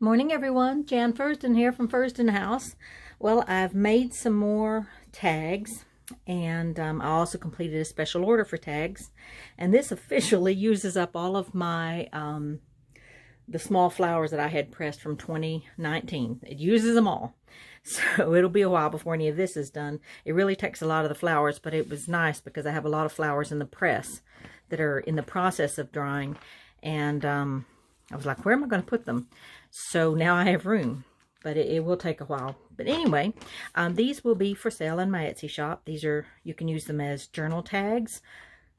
Morning everyone, Jan Fursdon here from Fursdon House. Well, I've made some more tags and I also completed a special order for tags, and this officially uses up all of my the small flowers that I had pressed from 2019. It uses them all, so it'll be a while before any of this is done. It really takes a lot of the flowers, but it was nice because I have a lot of flowers in the press that are in the process of drying, and I was like, where am I going to put them? So now I have room, but it will take a while. But anyway, these will be for sale in my Etsy shop. These are, you can use them as journal tags,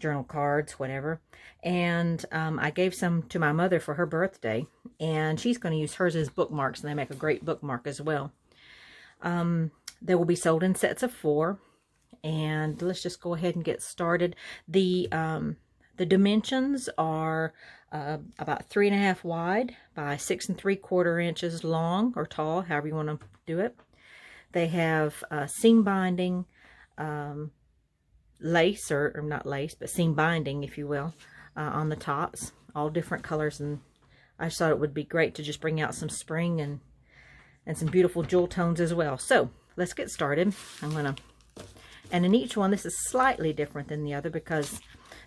journal cards, whatever. And I gave some to my mother for her birthday, and she's going to use hers as bookmarks, and they make a great bookmark as well. They will be sold in sets of 4, and let's just go ahead and get started. The dimensions are about 3.5 wide by 6 3/4 inches long or tall, however you want to do it. They have seam binding, lace, or not lace, but seam binding, if you will, on the tops, all different colors. And I just thought it would be great to just bring out some spring and some beautiful jewel tones as well. So let's get started. And in each one, this is slightly different than the other because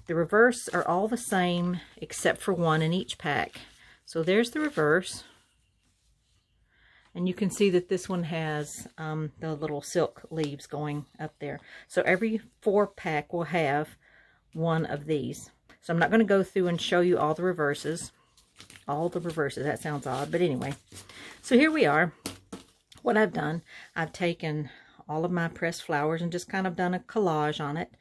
the reverse are all the same except for one in each pack. So there's the reverse. And you can see that this one has the little silk leaves going up there. So every 4 pack will have one of these. So I'm not going to go through and show you all the reverses. All the reverses, that sounds odd, but anyway. So here we are. What I've done, I've taken all of my pressed flowers and just kind of done a collage on it.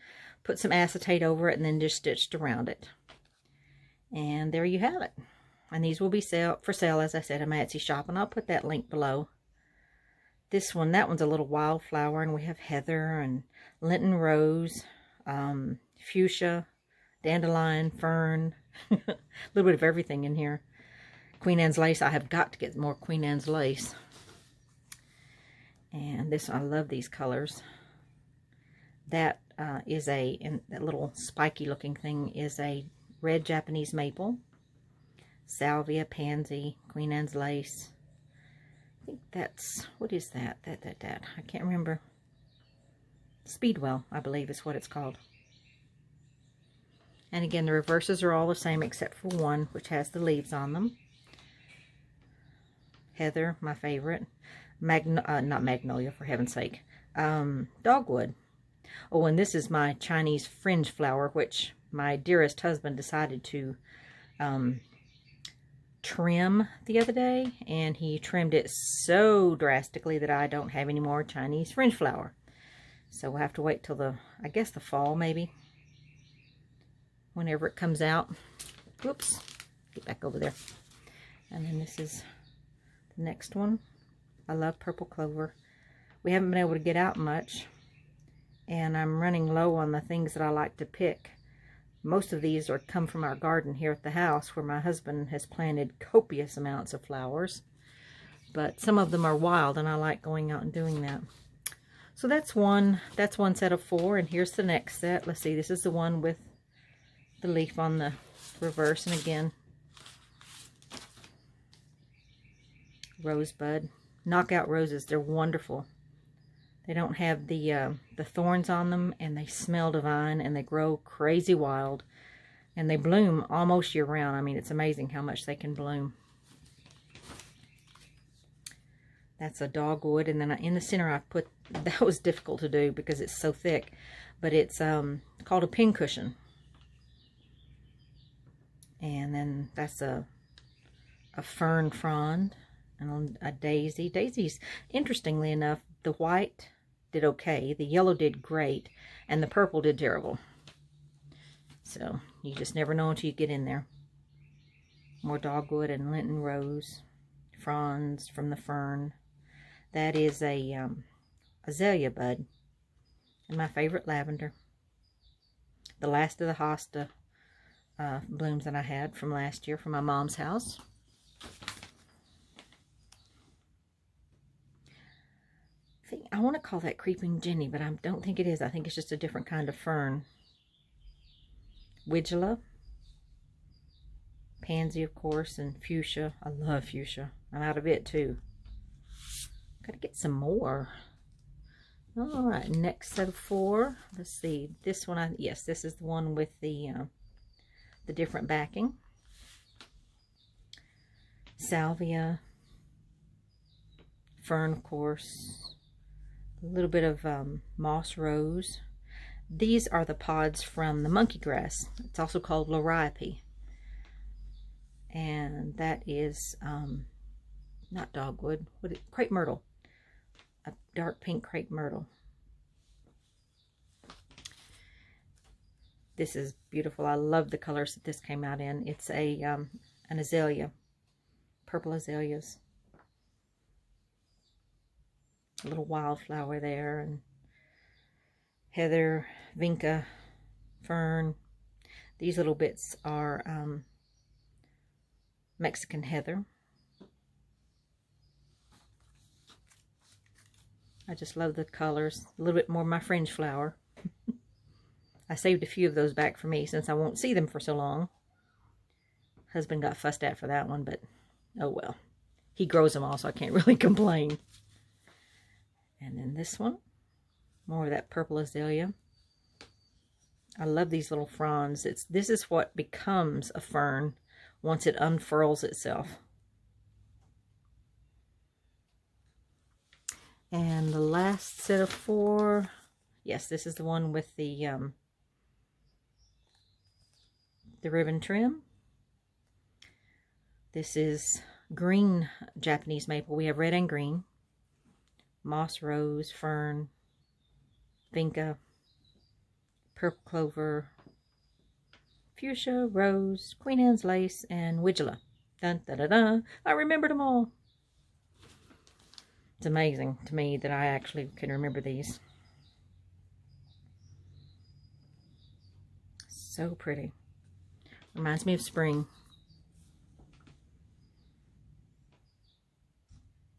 Put some acetate over it and then just stitched around it. And there you have it. And these will be for sale, as I said, in my Etsy shop, and I'll put that link below. That one's a little wildflower, and we have heather and Lenten rose, fuchsia, dandelion, fern, a little bit of everything in here. Queen Anne's lace. I have got to get more Queen Anne's lace. And this, I love these colors. That that little spiky looking thing is a red Japanese maple, salvia, pansy, Queen Anne's lace. I think that's, what is that? That. I can't remember. Speedwell, I believe is what it's called. And again, the reverses are all the same except for one, which has the leaves on them. Heather, my favorite. Not magnolia, for heaven's sake. Dogwood. Oh, and this is my Chinese fringe flower, which my dearest husband decided to trim the other day, and he trimmed it so drastically that I don't have any more Chinese fringe flower. So we'll have to wait till I guess the fall, maybe, whenever it comes out. Whoops, get back over there. And then this is the next one. I love purple clover. We haven't been able to get out much, and I'm running low on the things that I like to pick. Most of these come from our garden here at the house, where my husband has planted copious amounts of flowers. But some of them are wild, and I like going out and doing that. So that's one set of 4, and here's the next set. Let's see, this is the one with the leaf on the reverse, and again, rosebud. Knockout roses, they're wonderful. They don't have the thorns on them, and they smell divine, and they grow crazy wild, and they bloom almost year round. I mean, it's amazing how much they can bloom. That's a dogwood, and then in the center I put, that was difficult to do because it's so thick, but it's called a pincushion. And then that's a fern frond and a daisy. Daisies, interestingly enough, the white did okay, the yellow did great, and the purple did terrible. So you just never know until you get in there. More dogwood and Lenten rose, fronds from the fern. That is a azalea bud, and my favorite lavender. The last of the hosta blooms that I had from last year from my mom's house. I want to call that creeping Jenny, but I don't think it is. I think it's just a different kind of fern. Widgula, pansy, of course, and fuchsia. I love fuchsia. I'm out of it too. Gotta get some more. All right, next set of 4. Let's see. This one, yes, this is the one with the different backing. Salvia, fern, of course. A little bit of moss rose. These are the pods from the monkey grass. It's also called liriope. And that is not dogwood. Crepe myrtle. A dark pink crepe myrtle. This is beautiful. I love the colors that this came out in. It's an azalea. Purple azaleas. A little wildflower there, and heather, vinca, fern. These little bits are Mexican heather. I just love the colors. A little bit more of my fringe flower. I saved a few of those back for me since I won't see them for so long. Husband got fussed at for that one, but oh well. He grows them all, so I can't really complain. And then this one, more of that purple azalea. I love these little fronds. This is what becomes a fern once it unfurls itself. And the last set of 4, yes, this is the one with the ribbon trim. This is green Japanese maple. We have red and green. Moss rose, fern, vinca, purple clover, fuchsia, rose, Queen Anne's lace, and Widgela. Dun, da, da, da. I remembered them all. It's amazing to me that I actually can remember these. So pretty. Reminds me of spring.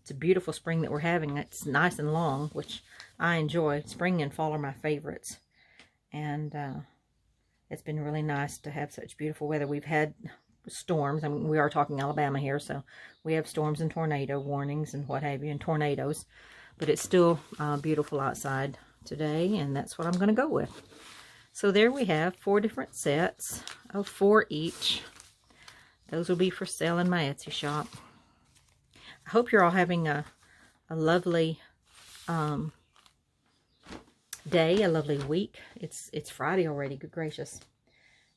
It's a beautiful spring that we're having. It's nice and long, which I enjoy. Spring and fall are my favorites. And it's been really nice to have such beautiful weather. We've had storms. I mean, we are talking Alabama here, so we have storms and tornado warnings and what have you, and tornadoes. But it's still beautiful outside today, and that's what I'm going to go with. So there we have 4 different sets of 4 each. Those will be for sale in my Etsy shop. I hope you're all having a lovely day, a lovely week. It's Friday already, good gracious.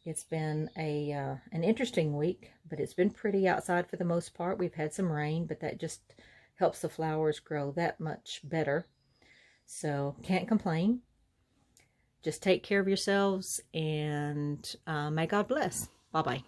It's been an interesting week, but it's been pretty outside for the most part. We've had some rain, but that just helps the flowers grow that much better. So, can't complain. Just take care of yourselves, and may God bless. Bye-bye.